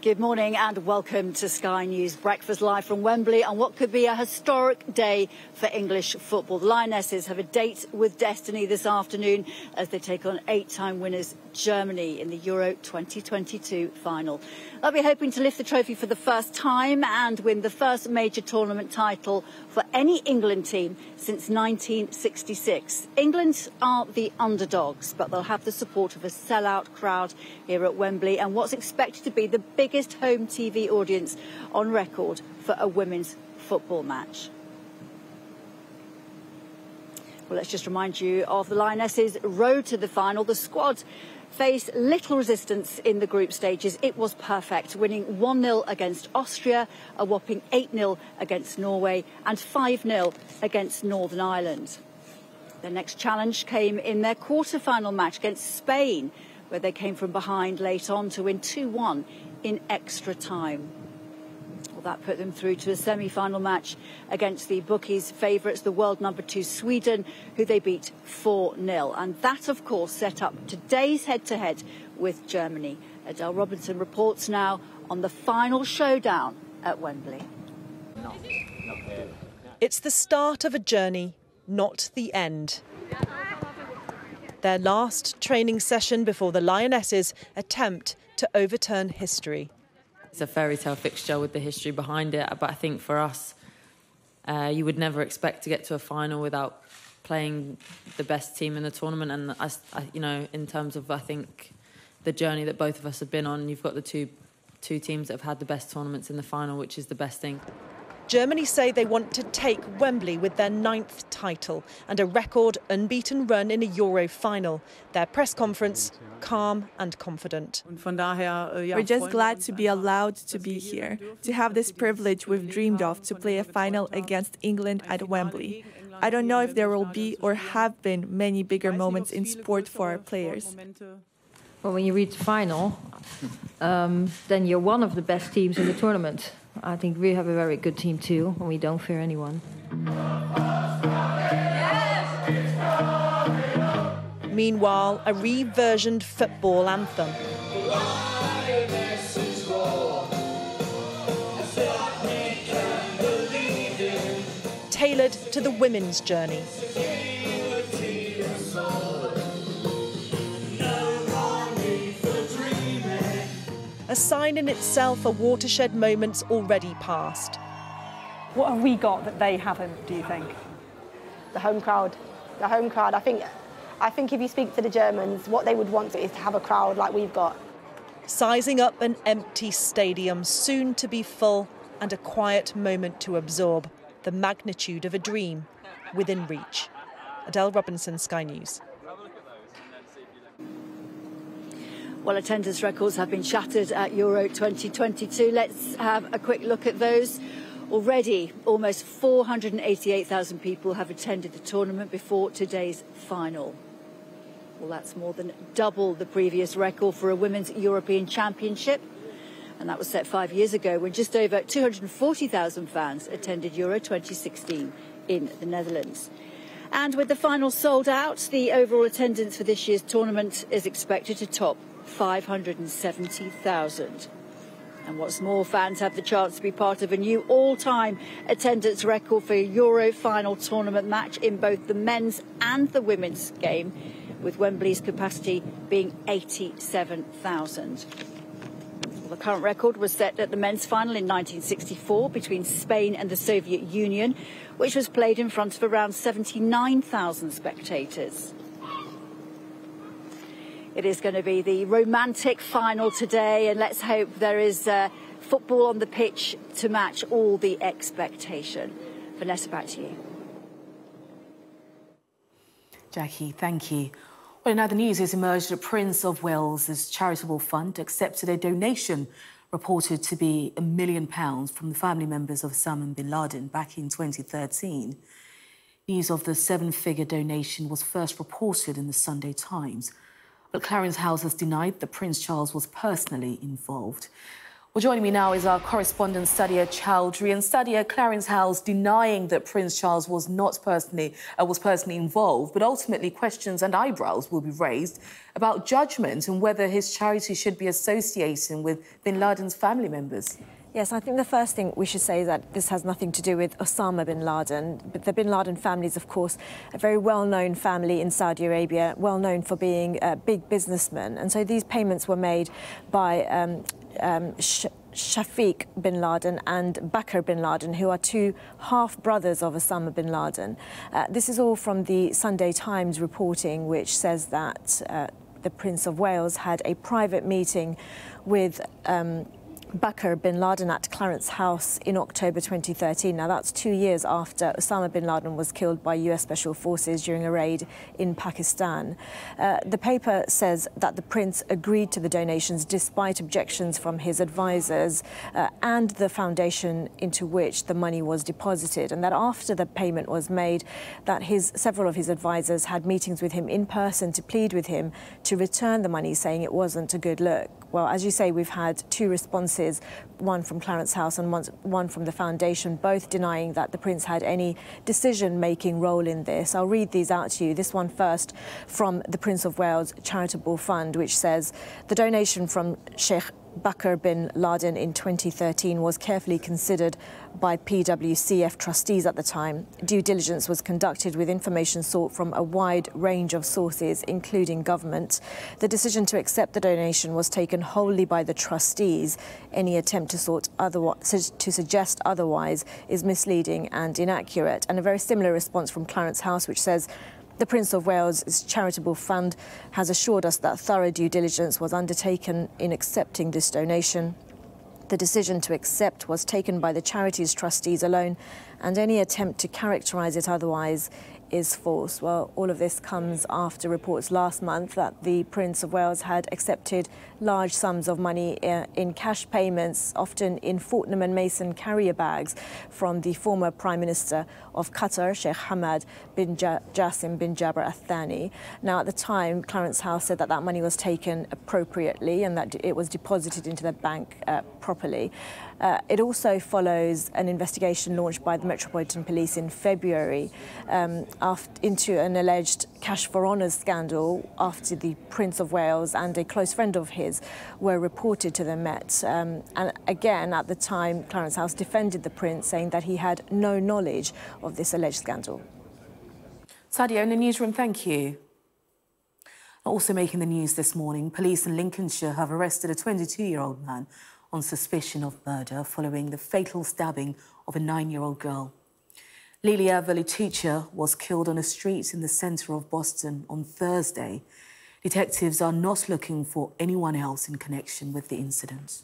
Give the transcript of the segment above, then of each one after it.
Good morning and welcome to Sky News Breakfast live from Wembley on what could be a historic day for English football. The Lionesses have a date with destiny this afternoon as they take on 8-time winners Germany in the Euro 2022 final. They'll be hoping to lift the trophy for the first time and win the first major tournament title for any England team since 1966. England are the underdogs, but they'll have the support of a sellout crowd here at Wembley and what's expected to be the biggest home TV audience on record for a women's football match. Well, let's just remind you of the Lionesses' road to the final. The squad faced little resistance in the group stages. It was perfect, winning 1-0 against Austria, a whopping 8-0 against Norway and 5-0 against Northern Ireland. Their next challenge came in their quarter-final match against Spain, where they came from behind late on to win 2-1 in extra time. Well, that put them through to a semi-final match against the bookies' favourites, the world number 2 Sweden, who they beat 4-0. And that, of course, set up today's head-to-head with Germany. Adele Robinson reports now on the final showdown at Wembley. It's the start of a journey, not the end. Their last training session before the Lionesses attempt to overturn history. It's a fairy tale fixture with the history behind it, but I think for us, you would never expect to get to a final without playing the best team in the tournament. And you know, in terms of, I think, the journey that both of us have been on, you've got the two teams that have had the best tournaments in the final, which is the best thing. Germany say they want to take Wembley with their 9th title and a record unbeaten run in a Euro final. Their press conference, calm and confident. We're just glad to be allowed to be here, to have this privilege we've dreamed of, to play a final against England at Wembley. I don't know if there will be or have been many bigger moments in sport for our players. Well, when you reach the final, then you're one of the best teams in the tournament. I think we have a very good team too, and we don't fear anyone. Meanwhile, a re-versioned football anthem. Tailored to the women's journey. A sign in itself of watershed moments already past. What have we got that they haven't, do you think? The home crowd. The home crowd. I think if you speak to the Germans, what they would want is to have a crowd like we've got. Sizing up an empty stadium, soon to be full, and a quiet moment to absorb the magnitude of a dream within reach. Adele Robinson, Sky News. Well, attendance records have been shattered at Euro 2022. Let's have a quick look at those. Already, almost 488,000 people have attended the tournament before today's final. Well, that's more than double the previous record for a Women's European Championship. And that was set 5 years ago when just over 240,000 fans attended Euro 2016 in the Netherlands. And with the final sold out, the overall attendance for this year's tournament is expected to top 570,000. And what's more, fans have the chance to be part of a new all-time attendance record for a Euro final tournament match in both the men's and the women's game, with Wembley's capacity being 87,000. Well, the current record was set at the men's final in 1964 between Spain and the Soviet Union, which was played in front of around 79,000 spectators. It is going to be the romantic final today, and let's hope there is football on the pitch to match all the expectation. Vanessa, back to you. Jackie, thank you. Well, in other news, has emerged that Prince of Wales's charitable fund accepted a donation reported to be £1 million from the family members of Osama bin Laden back in 2013. News of the 7-figure donation was first reported in the Sunday Times. But Clarence House has denied that Prince Charles was personally involved. Well, joining me now is our correspondent Sadia Chowdhury. And Sadia, Clarence House denying that Prince Charles was personally involved, but ultimately questions and eyebrows will be raised about judgment and whether his charity should be associating with bin Laden's family members. Yes, I think the first thing we should say is that this has nothing to do with Osama bin Laden. But the bin Laden family is, of course, a very well-known family in Saudi Arabia, well-known for being big businessmen. And so these payments were made by Shafiq bin Laden and Baffoe bin Laden, who are two half-brothers of Osama bin Laden. This is all from the Sunday Times reporting, which says that the Prince of Wales had a private meeting with Baffoe bin Laden at Clarence House in October 2013. Now, that's 2 years after Osama bin Laden was killed by US Special Forces during a raid in Pakistan. The paper says that the prince agreed to the donations despite objections from his advisors and the foundation into which the money was deposited, and that after the payment was made, that several of his advisors had meetings with him in person to plead with him to return the money, saying it wasn't a good look. Well, as you say, we've had two responses, one from Clarence House and one from the foundation, both denying that the prince had any decision-making role in this. I'll read these out to you. This one first from the Prince of Wales Charitable Fund, which says, the donation from Sheikh Baffoe bin Laden in 2013 was carefully considered by PWCF trustees at the time. Due diligence was conducted with information sought from a wide range of sources, including government. The decision to accept the donation was taken wholly by the trustees. Any attempt to suggest otherwise is misleading and inaccurate. And a very similar response from Clarence House, which says, the Prince of Wales' Charitable Fund has assured us that thorough due diligence was undertaken in accepting this donation. The decision to accept was taken by the charity's trustees alone, and any attempt to characterise it otherwise is false. Well, all of this comes after reports last month that the Prince of Wales had accepted large sums of money in cash payments, often in Fortnum and Mason carrier bags, from the former Prime Minister of Qatar, Sheikh Hamad bin Jassim bin Jabr Al Thani. Now, at the time, Clarence House said that that money was taken appropriately and that it was deposited into the bank properly. It also follows an investigation launched by the Metropolitan Police in February into an alleged cash for honours scandal after the Prince of Wales and a close friend of his were reported to the Met. And again, at the time, Clarence House defended the Prince, saying that he had no knowledge of this alleged scandal. Sadia, in the newsroom, thank you. Also making the news this morning, police in Lincolnshire have arrested a 22-year-old man on suspicion of murder following the fatal stabbing of a 9-year-old girl. Lilia Velitucha was killed on a street in the centre of Boston on Thursday. Detectives are not looking for anyone else in connection with the incident.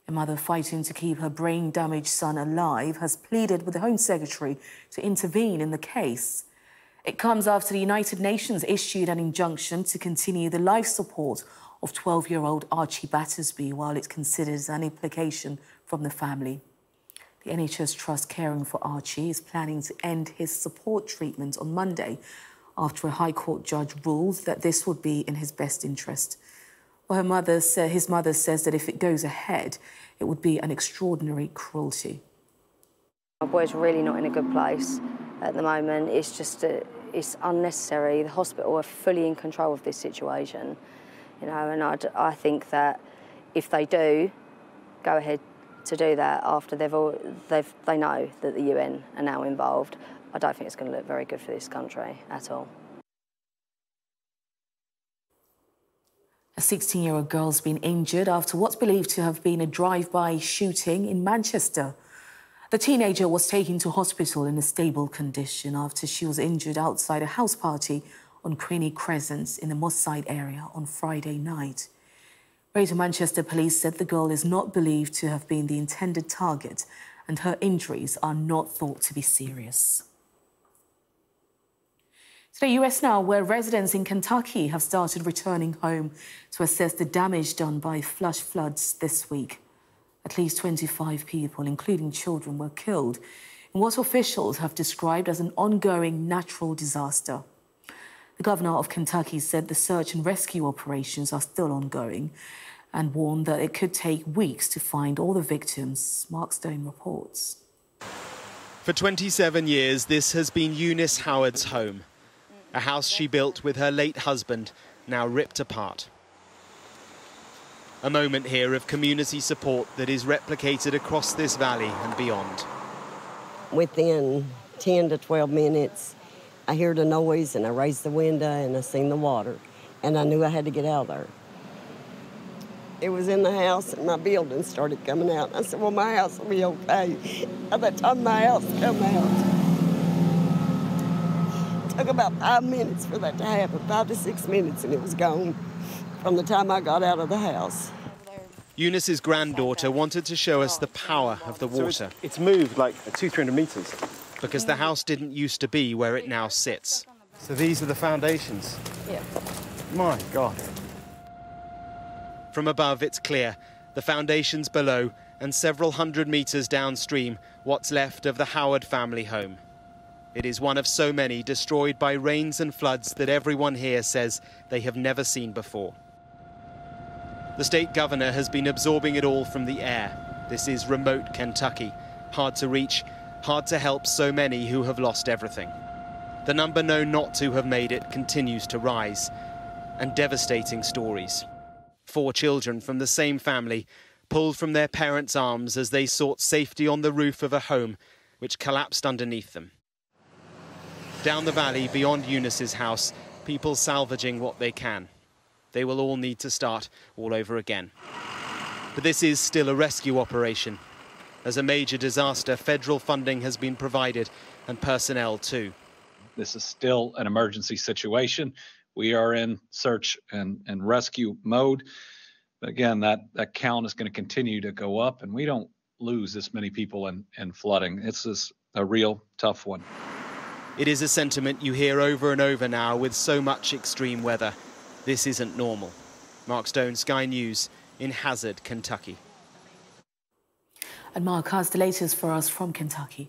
A mother fighting to keep her brain-damaged son alive has pleaded with the Home Secretary to intervene in the case. It comes after the United Nations issued an injunction to continue the life support of 12-year-old Archie Battersby while it considers an implication from the family. The NHS Trust caring for Archie is planning to end his support treatment on Monday after a High Court judge ruled that this would be in his best interest. Well, his mother says that if it goes ahead, it would be an extraordinary cruelty. My boy's really not in a good place at the moment. It's just, it's unnecessary. The hospital are fully in control of this situation, you know, and I think that if they do go ahead to do that after they know that the UN are now involved, I don't think it's going to look very good for this country at all. A 16-year-old girl's been injured after what's believed to have been a drive-by shooting in Manchester. The teenager was taken to hospital in a stable condition after she was injured outside a house party on Queenie Crescent in the Moss Side area on Friday night. Greater Manchester Police said the girl is not believed to have been the intended target and her injuries are not thought to be serious. To the US now, where residents in Kentucky have started returning home to assess the damage done by flash floods this week. At least 25 people, including children, were killed in what officials have described as an ongoing natural disaster. The governor of Kentucky said the search and rescue operations are still ongoing. and warned that it could take weeks to find all the victims. Mark Stone reports. For 27 years, this has been Eunice Howard's home, a house she built with her late husband, now ripped apart. A moment here of community support that is replicated across this valley and beyond. Within 10 to 12 minutes, I heard a noise and I raised the window and I seen the water and I knew I had to get out of there. It was in the house and my building started coming out. I said, well, my house will be okay. By the time my house come out, it took about 5 minutes for that to happen, 5 to 6 minutes, and it was gone from the time I got out of the house. Eunice's granddaughter wanted to show us the power of the water. So it's moved like 200-300 metres. Because the house didn't used to be where it now sits. So these are the foundations? Yeah. My God. From above, it's clear. The foundations below, and several hundred metres downstream, what's left of the Howard family home. It is one of so many destroyed by rains and floods that everyone here says they have never seen before. The state governor has been absorbing it all from the air. This is remote Kentucky, hard to reach, hard to help so many who have lost everything. The number known not to have made it continues to rise, and devastating stories. 4 children from the same family pulled from their parents' arms as they sought safety on the roof of a home which collapsed underneath them. Down the valley beyond Eunice's house, people salvaging what they can. They will all need to start all over again. But this is still a rescue operation. As a major disaster, federal funding has been provided and personnel too. This is still an emergency situation. We are in search and rescue mode. But again, that count is going to continue to go up, and we don't lose this many people in flooding. It's just a real tough one. It is a sentiment you hear over and over now with so much extreme weather. This isn't normal. Mark Stone, Sky News in Hazard, Kentucky. And Mark has the latest for us from Kentucky.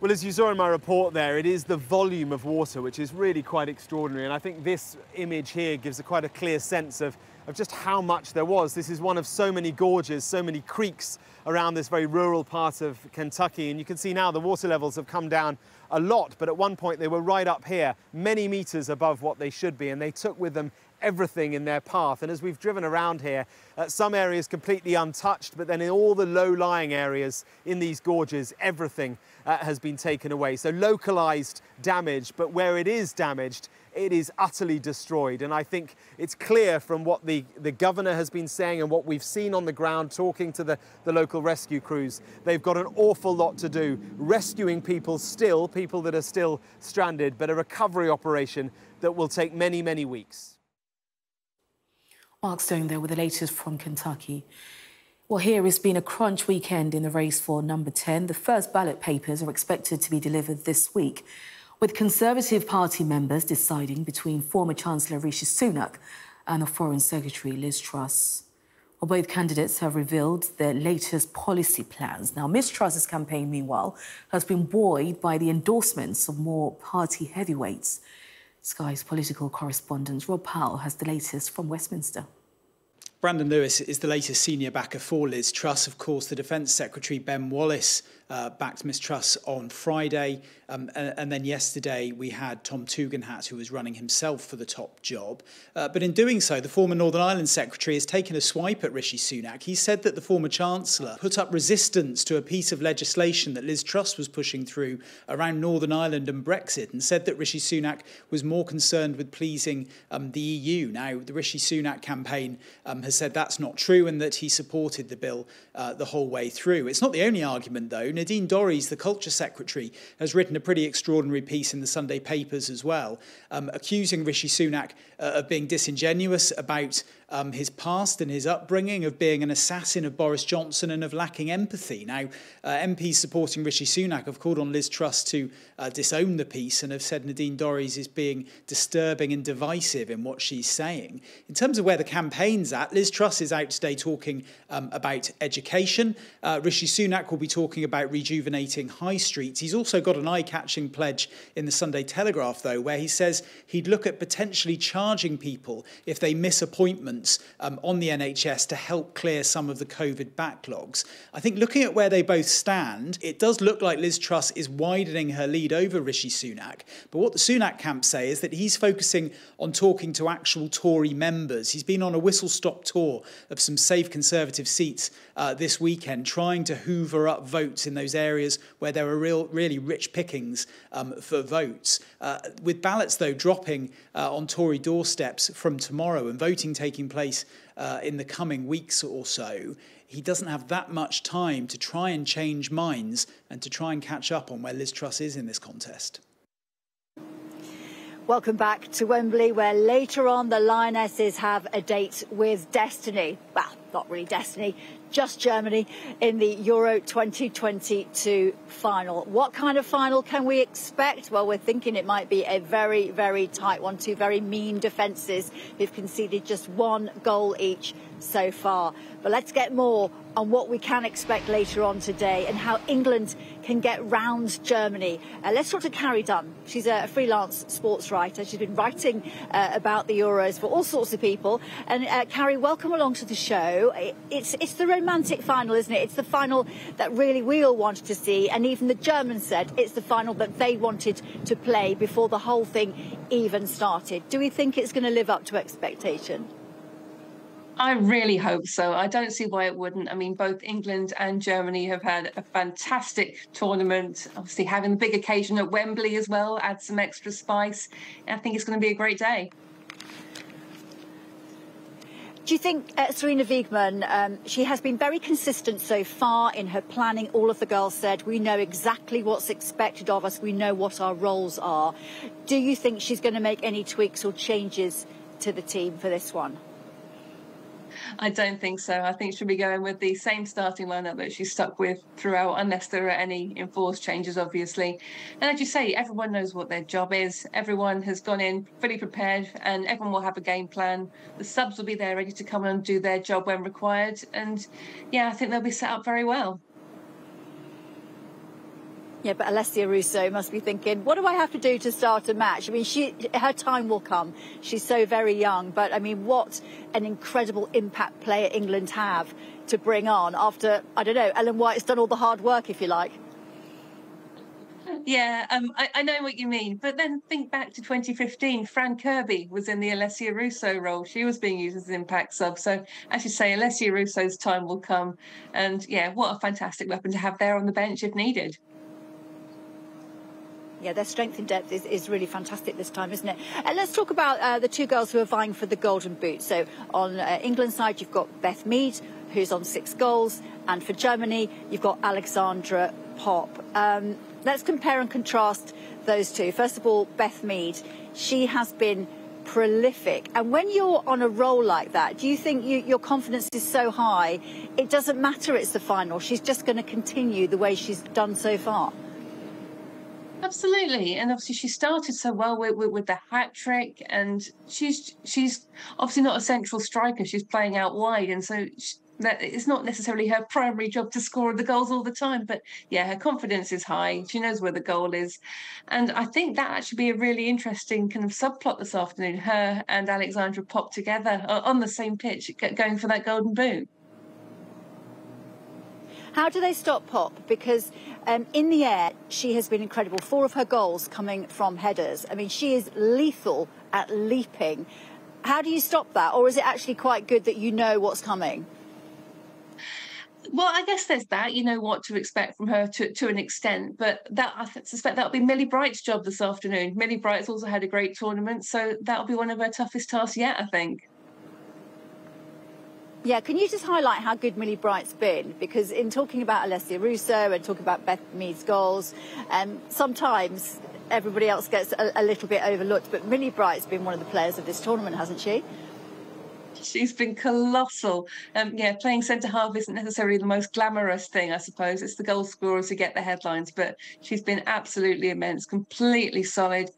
Well, as you saw in my report there, it is the volume of water which is really quite extraordinary. And I think this image here gives quite a clear sense of just how much there was. This is one of so many gorges, so many creeks around this very rural part of Kentucky. And you can see now the water levels have come down a lot, but at one point they were right up here, many meters above what they should be, and they took with them everything in their path. And as we've driven around here, some areas completely untouched, but then in all the low-lying areas in these gorges, everything has been taken away. So localized damage, but where it is damaged, it is utterly destroyed. And I think it's clear from what the governor has been saying and what we've seen on the ground talking to the local rescue crews. They've got an awful lot to do, rescuing people that are still stranded, but a recovery operation that will take many, many weeks. Mark Stone there with the latest from Kentucky. Well, here has been a crunch weekend in the race for number 10. The first ballot papers are expected to be delivered this week, with Conservative Party members deciding between former Chancellor Rishi Sunak and the Foreign Secretary Liz Truss. Well, both candidates have revealed their latest policy plans. Now, Ms Truss's campaign, meanwhile, has been buoyed by the endorsements of more party heavyweights. Sky's political correspondent Rob Powell has the latest from Westminster. Brandon Lewis is the latest senior backer for Liz Truss. Of course, the Defence Secretary Ben Wallace backed Ms Truss on Friday. And then yesterday we had Tom Tugendhat, who was running himself for the top job. But in doing so, the former Northern Ireland Secretary has taken a swipe at Rishi Sunak. He said that the former Chancellor put up resistance to a piece of legislation that Liz Truss was pushing through around Northern Ireland and Brexit, and said that Rishi Sunak was more concerned with pleasing the EU. Now, the Rishi Sunak campaign has said that's not true and that he supported the bill the whole way through. It's not the only argument, though. Nadine Dorries, the Culture Secretary, has written a pretty extraordinary piece in the Sunday papers as well, accusing Rishi Sunak of being disingenuous about his past and his upbringing, of being an assassin of Boris Johnson and of lacking empathy. Now, MPs supporting Rishi Sunak have called on Liz Truss to disown the piece and have said Nadine Dorries is being disturbing and divisive in what she's saying. In terms of where the campaign's at, Liz Truss is out today talking about education. Rishi Sunak will be talking about rejuvenating high streets. He's also got an eye-catching pledge in the Sunday Telegraph, though, where he says he'd look at potentially charging people if they miss appointments influence on the NHS to help clear some of the COVID backlogs. I think looking at where they both stand, it does look like Liz Truss is widening her lead over Rishi Sunak. But what the Sunak camp say is that he's focusing on talking to actual Tory members. He's been on a whistle-stop tour of some safe Conservative seats this weekend, trying to hoover up votes in those areas where there are really rich pickings for votes. With ballots, though, dropping on Tory doorsteps from tomorrow and voting taking place in the coming weeks or so, he doesn't have that much time to try and change minds and to try and catch up on where Liz Truss is in this contest. Welcome back to Wembley, where later on the Lionesses have a date with destiny. Well, not really destiny, just Germany in the Euro 2022 final. What kind of final can we expect? Well, we're thinking it might be a very, very tight one. Two very mean defences who've conceded just one goal each so far. But let's get more on what we can expect later on today and how England can get round Germany. Let's talk to Carrie Dunn. She's a freelance sports writer. She's been writing about the Euros for all sorts of people. And Carrie, welcome along to the show. It's the romantic final, isn't it? It's the final that really we all wanted to see. And even the Germans said it's the final that they wanted to play before the whole thing even started. Do we think it's going to live up to expectation? I really hope so. I don't see why it wouldn't. I mean, both England and Germany have had a fantastic tournament. Obviously, having the big occasion at Wembley as well adds some extra spice. I think it's going to be a great day. Do you think Sarina Wiegman, she has been very consistent so far in her planning? All of the girls said, we know exactly what's expected of us. We know what our roles are. Do you think she's going to make any tweaks or changes to the team for this one? I don't think so. I think she'll be going with the same starting lineup that she's stuck with throughout, unless there are any enforced changes, obviously. And as you say, everyone knows what their job is. Everyone has gone in fully prepared and everyone will have a game plan. The subs will be there ready to come and do their job when required. And yeah, I think they'll be set up very well. Yeah, but Alessia Russo must be thinking, what do I have to do to start a match? I mean, her time will come. She's so very young. But, I mean, what an incredible impact player England have to bring on after, I don't know, Ellen White's done all the hard work, if you like. Yeah, I know what you mean. But then think back to 2015. Fran Kirby was in the Alessia Russo role. She was being used as an impact sub. So, as you say, Alessia Russo's time will come. And, yeah, what a fantastic weapon to have there on the bench if needed. Yeah, their strength in depth is really fantastic this time, isn't it? And let's talk about the two girls who are vying for the Golden Boot. So on England's side, you've got Beth Mead, who's on 6 goals. And for Germany, you've got Alexandra Popp. Let's compare and contrast those two. First of all, Beth Mead. She has been prolific. And when you're on a roll like that, do you think your confidence is so high, it doesn't matter it's the final? She's just going to continue the way she's done so far? Absolutely, and obviously she started so well with the hat trick, and she's obviously not a central striker. She's playing out wide, and so that it's not necessarily her primary job to score the goals all the time. But yeah, her confidence is high. She knows where the goal is, and I think that actually be a really interesting kind of subplot this afternoon. Her and Alexandra Popp together on the same pitch, going for that Golden Boot. How do they stop Popp? Because in the air, she has been incredible. 4 of her goals coming from headers. I mean, she is lethal at leaping. How do you stop that? Or is it actually quite good that you know what's coming? Well, I guess there's that. You know what to expect from her to an extent. But that I suspect that'll be Millie Bright's job this afternoon. Millie Bright's also had a great tournament, so that'll be one of her toughest tasks yet, I think. Yeah, can you just highlight how good Millie Bright's been? Because in talking about Alessia Russo and talking about Beth Mead's goals, sometimes everybody else gets a little bit overlooked. But Millie Bright's been one of the players of this tournament, hasn't she? She's been colossal. Yeah, playing centre-half isn't necessarily the most glamorous thing, I suppose. It's the goal scorers who get the headlines, but she's been absolutely immense, completely solid,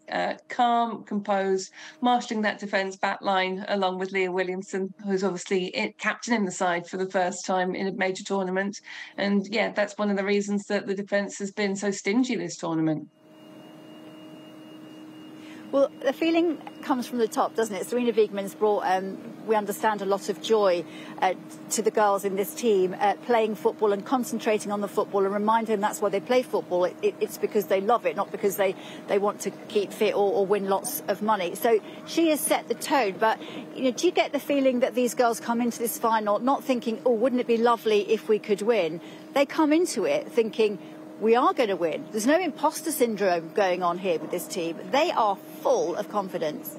calm, composed, marshalling that defence back line along with Leah Williamson, who's obviously captaining the side for the first time in a major tournament. And yeah, that's one of the reasons that the defence has been so stingy this tournament. Well, the feeling comes from the top, doesn't it? Serena Wiegmann's brought, we understand, a lot of joy to the girls in this team, playing football and concentrating on the football and reminding them that's why they play football. It's because they love it, not because they want to keep fit or win lots of money. So she has set the tone. But do you get the feeling that these girls come into this final not thinking, oh, wouldn't it be lovely if we could win? They come into it thinking, we are going to win. There's no imposter syndrome going on here with this team. They are full of confidence.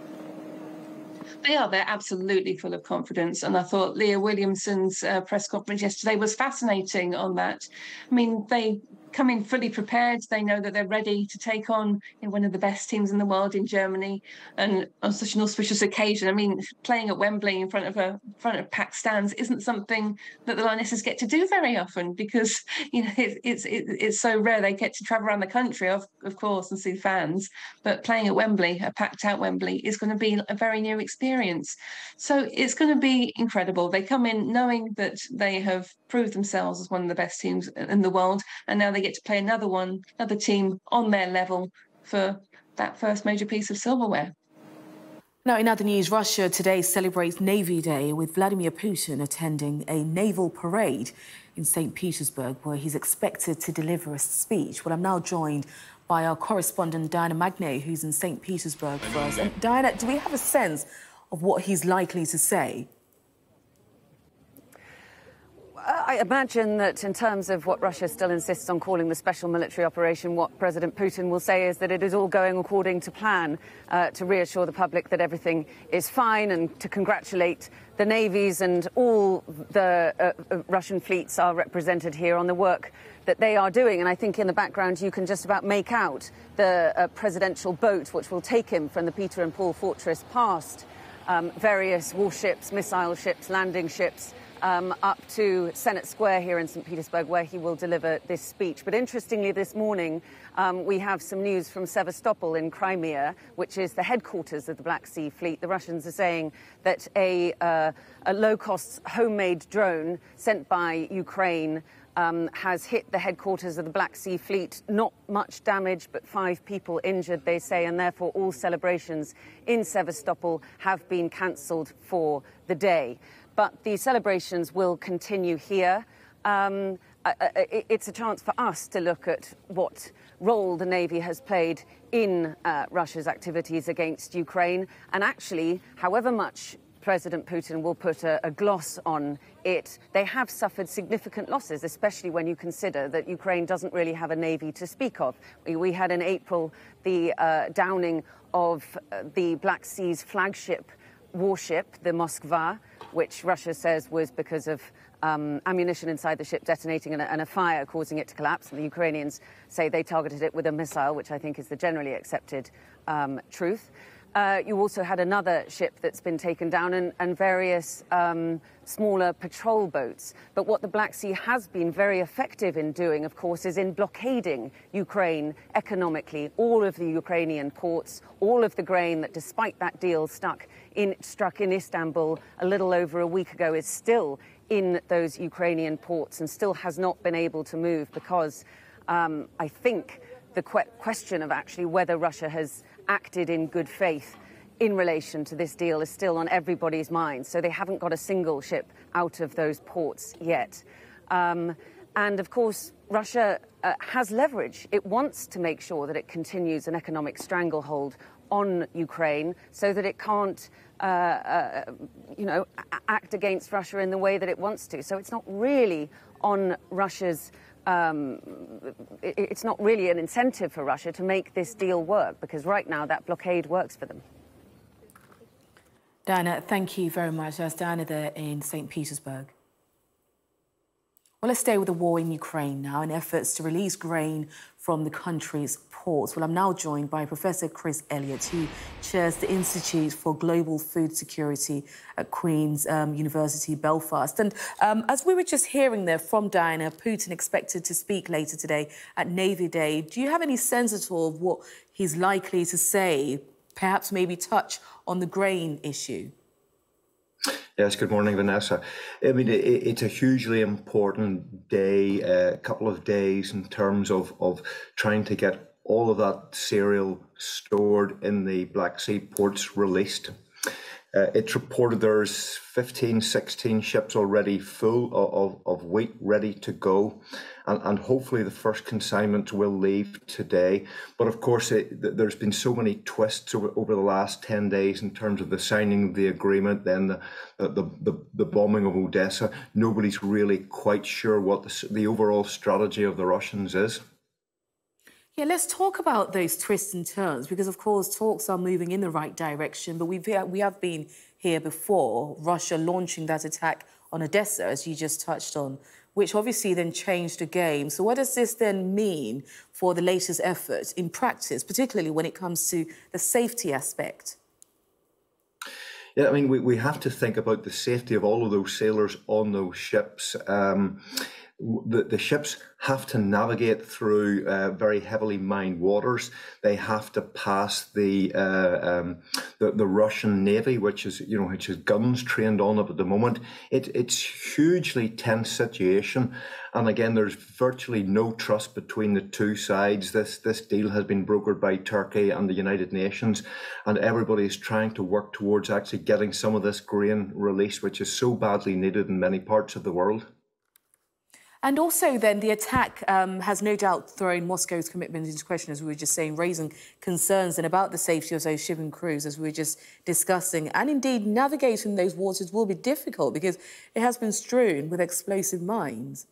They're absolutely full of confidence. And I thought Leah Williamson's press conference yesterday was fascinating on that. I mean, they come in fully prepared. They know that they're ready to take on one of the best teams in the world in Germany, and on such an auspicious occasion. I mean, playing at Wembley in front of packed stands isn't something that the Lionesses get to do very often, because it's so rare. They get to travel around the country, of course, and see fans, but playing at Wembley, a packed out Wembley, is going to be a very new experience. So it's going to be incredible. They come in knowing that they have proved themselves as one of the best teams in the world, and now they get to play another team on their level for that first major piece of silverware. Now, in other news, Russia today celebrates Navy Day, with Vladimir Putin attending a naval parade in St. Petersburg, where he's expected to deliver a speech. Well, I'm now joined by our correspondent Diana Magnay, who's in St. Petersburg for us. And Diana, do we have a sense of what he's likely to say? I imagine that in terms of what Russia still insists on calling the special military operation, what President Putin will say is that it is all going according to plan, to reassure the public that everything is fine, and to congratulate the navies and all the Russian fleets are represented here on the work that they are doing. And I think in the background you can just about make out the presidential boat which will take him from the Peter and Paul fortress past various warships, missile ships, landing ships, up to Senate Square here in St. Petersburg, where he will deliver this speech. But interestingly, this morning, we have some news from Sevastopol in Crimea, which is the headquarters of the Black Sea Fleet. The Russians are saying that a low-cost homemade drone sent by Ukraine has hit the headquarters of the Black Sea Fleet. Not much damage, but 5 people injured, they say, and therefore all celebrations in Sevastopol have been cancelled for the day. But the celebrations will continue here. It's a chance for us to look at what role the Navy has played in Russia's activities against Ukraine. And actually, however much President Putin will put a gloss on it, they have suffered significant losses, especially when you consider that Ukraine doesn't really have a navy to speak of. We had in April the downing of the Black Sea's flagship warship, the Moskva, which Russia says was because of ammunition inside the ship detonating and a fire causing it to collapse. And the Ukrainians say they targeted it with a missile, which I think is the generally accepted truth. You also had another ship that's been taken down and various smaller patrol boats. But what the Black Sea has been very effective in doing, of course, is in blockading Ukraine economically. All of the Ukrainian ports, all of the grain that, despite that deal struck in Istanbul a little over a week ago, is still in those Ukrainian ports and still has not been able to move, because I think the question of actually whether Russia has acted in good faith in relation to this deal is still on everybody's mind. So they haven't got a single ship out of those ports yet. And of course, Russia has leverage. It wants to make sure that it continues an economic stranglehold on Ukraine so that it can't, act against Russia in the way that it wants to. So it's not really on Russia's it's not really an incentive for Russia to make this deal work, because right now that blockade works for them. Diana, thank you very much. That's Diana there in St. Petersburg. Well, let's stay with the war in Ukraine now, and efforts to release grain from the country's ports. Well, I'm now joined by Professor Chris Elliott, who chairs the Institute for Global Food Security at Queen's University, Belfast. And as we were just hearing there from Diana, Putin expected to speak later today at Navy Day. Do you have any sense at all of what he's likely to say, perhaps maybe touch on the grain issue? Yes, good morning, Vanessa. I mean, it's a hugely important day, a couple of days in terms of trying to get all of that cereal stored in the Black Sea ports released. It's reported there's 15, 16 ships already full of wheat ready to go. And hopefully the first consignment will leave today. But of course, there's been so many twists over the last 10 days in terms of the signing of the agreement, then the bombing of Odessa. Nobody's really quite sure what the overall strategy of the Russians is. Yeah, let's talk about those twists and turns, because, of course, talks are moving in the right direction. But we have been here before, Russia launching that attack on Odessa, as you just touched on, which obviously then changed the game. So what does this then mean for the latest effort in practice, particularly when it comes to the safety aspect? Yeah, I mean, we have to think about the safety of all of those sailors on those ships. The ships have to navigate through very heavily mined waters. They have to pass the Russian Navy, which is guns trained on it at the moment. It's hugely tense situation, and again, there's virtually no trust between the two sides. This deal has been brokered by Turkey and the United Nations, and everybody is trying to work towards actually getting some of this grain released, which is so badly needed in many parts of the world. And also then the attack has no doubt thrown Moscow's commitment into question, as we were just saying, raising concerns and about the safety of those shipping crews, as we were just discussing. And indeed, navigating those waters will be difficult because it has been strewn with explosive mines.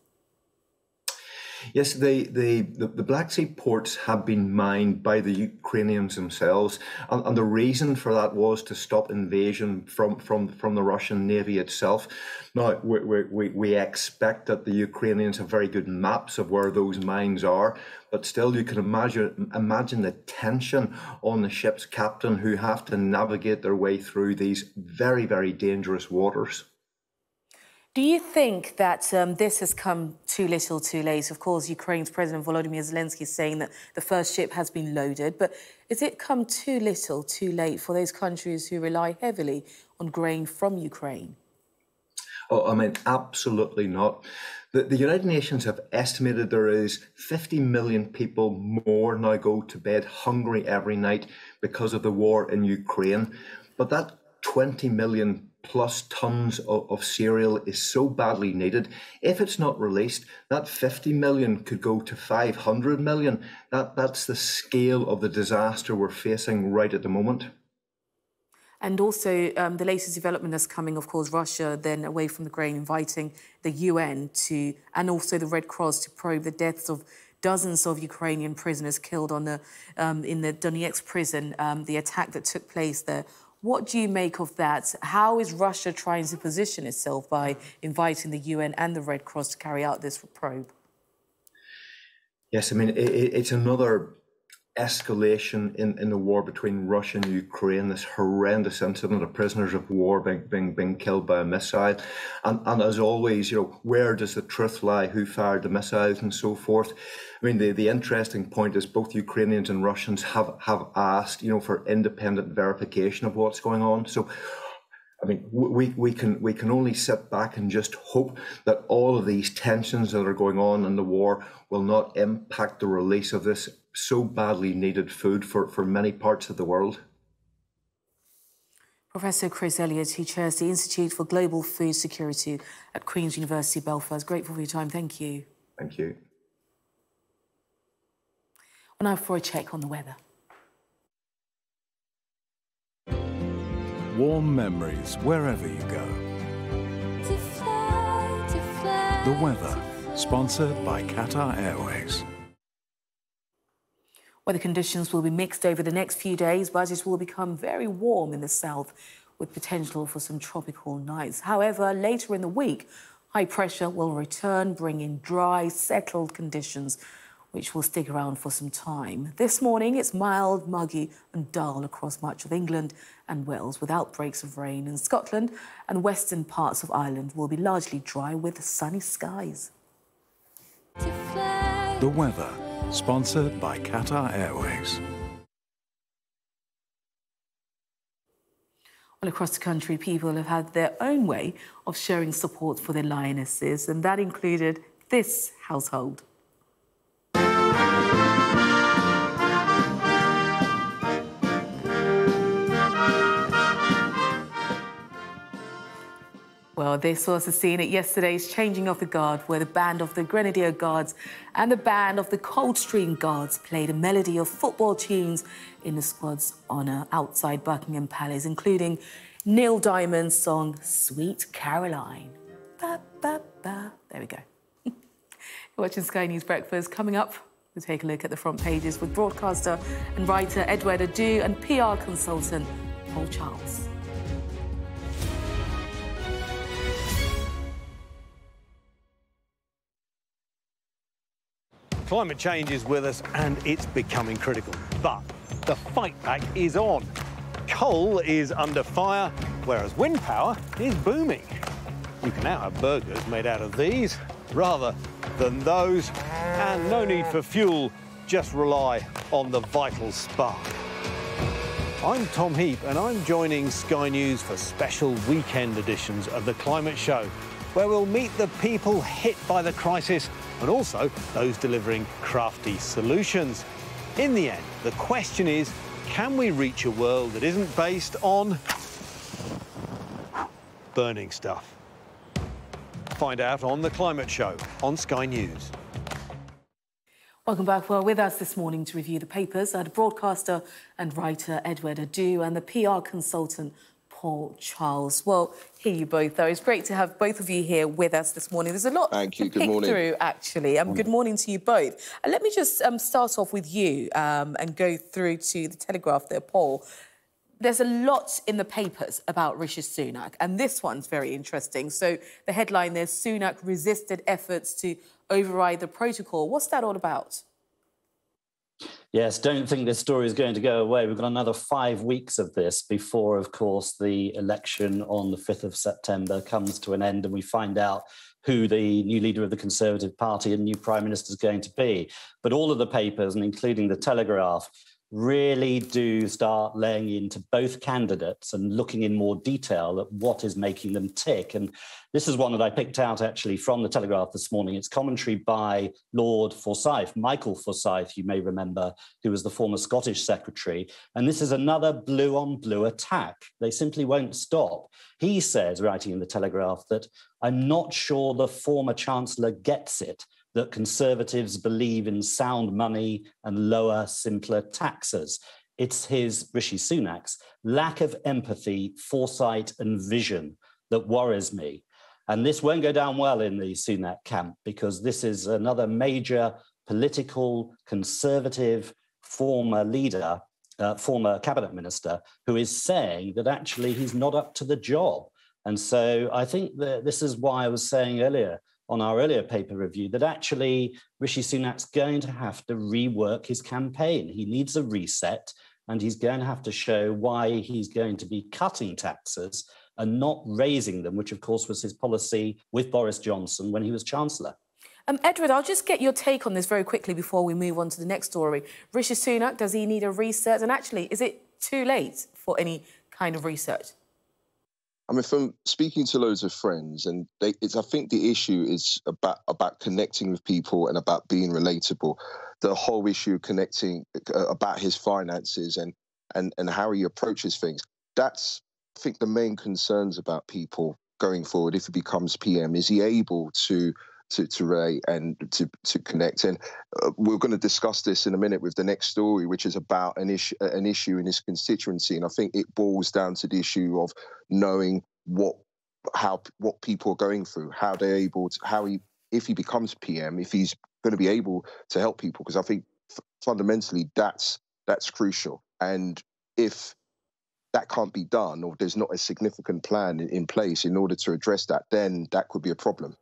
Yes, the Black Sea ports have been mined by the Ukrainians themselves, and the reason for that was to stop invasion from the Russian Navy itself. Now, we expect that the Ukrainians have very good maps of where those mines are, but still you can imagine the tension on the ship's captain who have to navigate their way through these very, very dangerous waters. Do you think that this has come too little too late? Of course, Ukraine's President Volodymyr Zelensky is saying that the first ship has been loaded, but has it come too little too late for those countries who rely heavily on grain from Ukraine? Oh, I mean, absolutely not. The United Nations have estimated there is 50 million people more now go to bed hungry every night because of the war in Ukraine. But that 20 million plus tons of cereal is so badly needed. If it's not released, that 50 million could go to 500 million. That's the scale of the disaster we're facing right at the moment. And also the latest development that's coming, of course, Russia then away from the grain, inviting the UN to, and also the Red Cross to probe the deaths of dozens of Ukrainian prisoners killed on in the Donetsk prison, the attack that took place there. What do you make of that? How is Russia trying to position itself by inviting the UN and the Red Cross to carry out this probe? Yes, I mean, it's another escalation in the war between Russia and Ukraine, this horrendous incident of prisoners of war being killed by a missile. And as always, where does the truth lie? Who fired the missiles and so forth? I mean, the interesting point is both Ukrainians and Russians have asked, for independent verification of what's going on. So, I mean, we can only sit back and just hope that all of these tensions that are going on in the war will not impact the release of this so badly needed food for many parts of the world. Professor Chris Elliott, he chairs the Institute for Global Food Security at Queen's University, Belfast. Grateful for your time. Thank you. Thank you. Now for a check on the weather. Warm memories wherever you go. The weather, sponsored by Qatar Airways. Weather conditions will be mixed over the next few days, but it will become very warm in the south with potential for some tropical nights. However, later in the week, high pressure will return, bringing dry, settled conditions, which will stick around for some time. This morning, it's mild, muggy and dull across much of England and Wales, with outbreaks of rain. In Scotland and western parts of Ireland will be largely dry with sunny skies. The weather, sponsored by Qatar Airways. Well, across the country, people have had their own way of showing support for their Lionesses, and that included this household. Well, this was the scene at yesterday's changing of the guard, where the band of the Grenadier Guards and the band of the Coldstream Guards played a melody of football tunes in the squad's honour outside Buckingham Palace, including Neil Diamond's song Sweet Caroline. Ba, ba, ba. There we go. You're watching Sky News Breakfast. Coming up, we'll take a look at the front pages with broadcaster and writer Edward Adu and PR consultant Paul Charles. Climate change is with us and it's becoming critical. But the fight back is on. Coal is under fire, whereas wind power is booming. You can now have burgers made out of these rather than those, and no need for fuel, just rely on the vital spark. I'm Tom Heap and I'm joining Sky News for special weekend editions of The Climate Show, where we'll meet the people hit by the crisis and also those delivering crafty solutions. In the end, the question is, can we reach a world that isn't based on burning stuff? Find out on The Climate Show on Sky News. Welcome back. Well, with us this morning to review the papers are the broadcaster and writer Edward Adu and the PR consultant Paul Charles. Well, here you both, though. It's great to have both of you here with us this morning. There's a lot to pick through, actually. Good morning to you both. Let me just start off with you and go through to the Telegraph there, Paul. There's a lot in the papers about Rishi Sunak, and this one's very interesting. So the headline there, Sunak resisted efforts to override the protocol. What's that all about? Yes, don't think this story is going to go away. We've got another 5 weeks of this before, of course, the election on the 5th of September comes to an end and we find out who the new leader of the Conservative Party and new Prime Minister is going to be. But all of the papers, and including the Telegraph, really do start laying into both candidates and looking in more detail at what is making them tick. And this is one that I picked out actually from the Telegraph this morning. It's commentary by Lord Forsyth, Michael Forsyth, you may remember, who was the former Scottish Secretary. And this is another blue on blue attack. They simply won't stop. He says, writing in the Telegraph, that I'm not sure the former Chancellor gets it, that Conservatives believe in sound money and lower, simpler taxes. It's his, Rishi Sunak's, lack of empathy, foresight and vision that worries me. And this won't go down well in the Sunak camp, because this is another major political, Conservative former leader, former cabinet minister, who is saying that actually he's not up to the job. And so I think that this is why I was saying earlier, on our earlier paper review, that actually Rishi Sunak's going to have to rework his campaign. He needs a reset, and he's going to have to show why he's going to be cutting taxes and not raising them, which of course was his policy with Boris Johnson when he was Chancellor. Edward, I'll just get your take on this very quickly before we move on to the next story. Rishi Sunak, does he need a reset? And actually, is it too late for any kind of research? I mean, from speaking to loads of friends, and I think the issue is about connecting with people and about being relatable. The whole issue of connecting about his finances and how he approaches things. That's, I think, the main concerns about people going forward. If he becomes PM, is he able to relate and to connect? And we're going to discuss this in a minute with the next story, which is about an issue in his constituency. And I think it boils down to the issue of knowing what people are going through, how they're able to, if he becomes PM, if he's going to be able to help people, because I think fundamentally that's crucial. And if that can't be done, or there's not a significant plan in place in order to address that, then that could be a problem.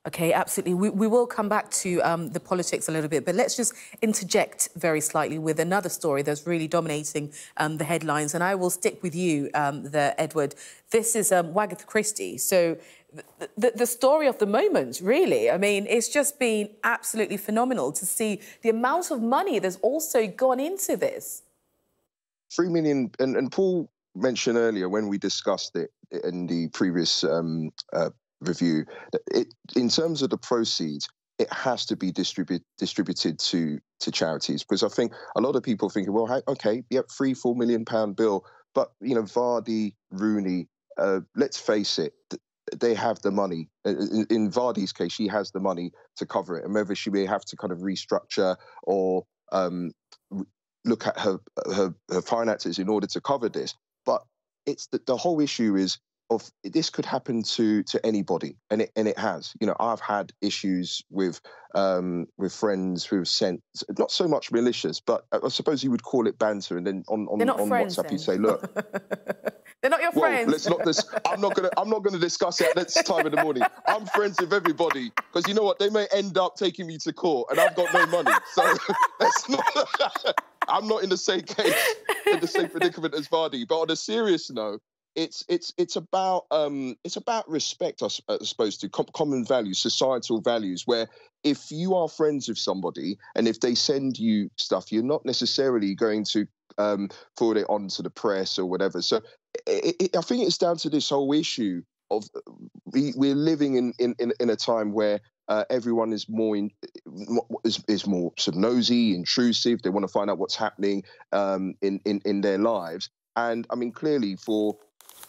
OK, absolutely. We will come back to the politics a little bit, but let's just interject very slightly with another story that's really dominating the headlines. And I will stick with you there, Edward. This is Wagatha Christie. So the story of the moment, really. I mean, it's just been absolutely phenomenal to see the amount of money that's also gone into this. 3 million, and Paul mentioned earlier when we discussed it in the previous review, that in terms of the proceeds, it has to be distributed to charities, because I think a lot of people thinking, well, okay, yep, £3-4 million bill, but Vardy, Rooney, let's face it, they have the money. In Vardy's case, she has the money to cover it, and whether she may have to kind of restructure or look at her finances in order to cover this. But it's the whole issue is of this could happen to anybody, and it has. You know, I've had issues with friends who've sent not so much malicious, but I suppose you would call it banter, and then on friends, WhatsApp then. you say, look. They're not your friends. Let's not. I'm not gonna discuss it at this time of the morning. I'm friends with everybody because you know what? They may end up taking me to court, and I've got no money. So that's not. I'm not in the same case, in the same predicament as Vardy. But on a serious note, it's about respect, I suppose, to common values, societal values. Where if you are friends with somebody, and if they send you stuff, you're not necessarily going to forward it on to the press or whatever. So I think it's down to this whole issue of we're living in a time where everyone is more sort of nosy, intrusive. They want to find out what's happening in their lives. And I mean, clearly for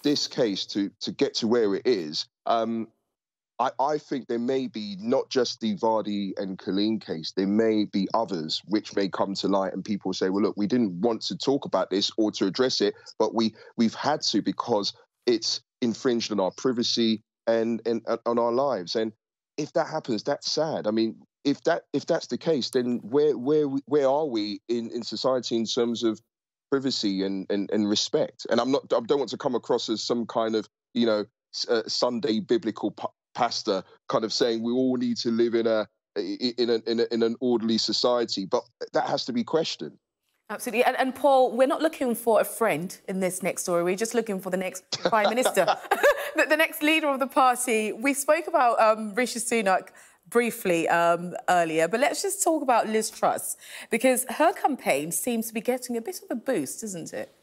this case to get to where it is, I think there may be not just the Vardy and Colleen case, there may be others which may come to light and people say, well, look, we didn't want to talk about this or to address it, but we've had to because it's infringed on our privacy and on our lives. And if that happens, that's sad. I mean, if that's the case, then where are we in society in terms of privacy and respect? And I don't want to come across as some kind of, Sunday biblical pastor kind of saying we all need to live in an orderly society, but that has to be questioned. Absolutely. And Paul, we're not looking for a friend in this next story. We're just looking for the next Prime Minister, the next leader of the party. We spoke about Rishi Sunak briefly earlier, but let's just talk about Liz Truss, because her campaign seems to be getting a bit of a boost, isn't it?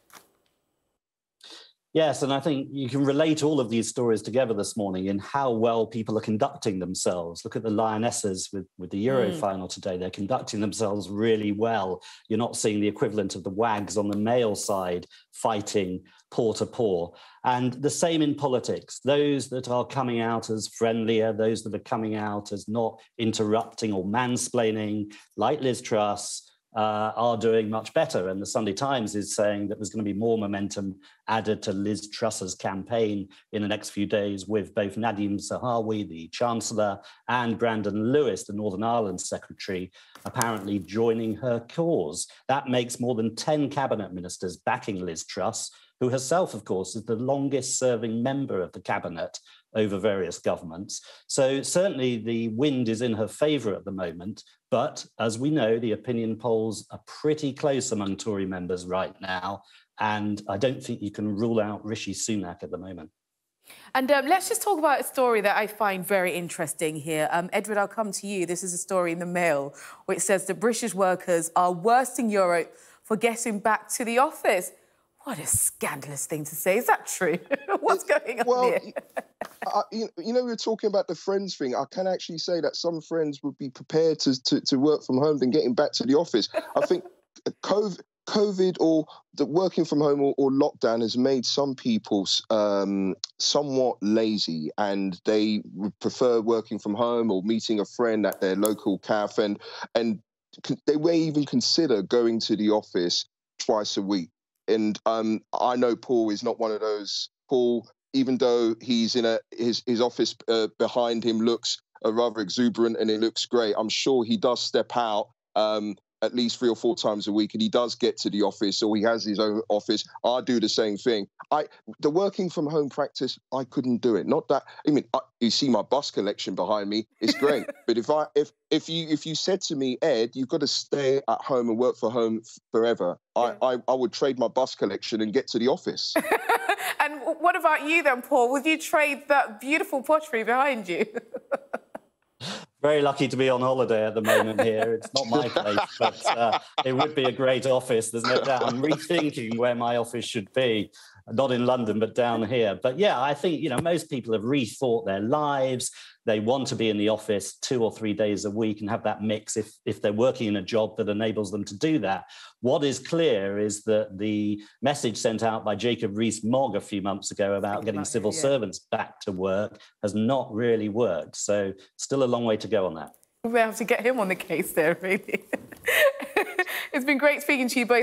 Yes, and I think you can relate all of these stories together this morning in how well people are conducting themselves. Look at the Lionesses with the Euro final today. They're conducting themselves really well. You're not seeing the equivalent of the wags on the male side fighting paw to paw. And the same in politics. Those that are coming out as friendlier, those that are coming out as not interrupting or mansplaining, like Liz Truss, are doing much better. And the Sunday Times is saying that there's going to be more momentum added to Liz Truss's campaign in the next few days, with both Nadhim Zahawi, the Chancellor, and Brandon Lewis, the Northern Ireland Secretary, apparently joining her cause. That makes more than 10 cabinet ministers backing Liz Truss, who herself, of course, is the longest-serving member of the cabinet over various governments. So certainly the wind is in her favour at the moment. But as we know, the opinion polls are pretty close among Tory members right now. And I don't think you can rule out Rishi Sunak at the moment. And let's just talk about a story that I find very interesting here. Edward, I'll come to you. This is a story in the Mail which says that British workers are worst in Europe for getting back to the office. What a scandalous thing to say. Is that true? What's going on here? We were talking about the friends thing. I can actually say that some friends would be prepared to work from home than getting back to the office. I think COVID or the working from home or lockdown has made some people somewhat lazy, and they would prefer working from home or meeting a friend at their local cafe, and they may even consider going to the office twice a week. And I know Paul is not one of those. Paul, even though he's in his office behind him looks rather exuberant and it looks great, I'm sure he does step out at least 3 or 4 times a week, and he does get to the office, or he has his own office. I do the same thing. The working from home practice, I couldn't do it. Not that, I mean, you see my bus collection behind me, it's great. But if you said to me, Ed, you've got to stay at home and work from home forever, I would trade my bus collection and get to the office. And what about you then, Paul? Would you trade that beautiful pottery behind you? Very lucky to be on holiday at the moment here. It's not my place, but it would be a great office. There's no doubt. I'm rethinking where my office should be. not in London, but down here. But yeah, I think, you know, most people have rethought their lives. They want to be in the office 2 or 3 days a week and have that mix if they're working in a job that enables them to do that. What is clear is that the message sent out by Jacob Rees-Mogg a few months ago about getting civil servants back to work has not really worked. So still a long way to go on that. We have to get him on the case there, really. It's been great speaking to you both.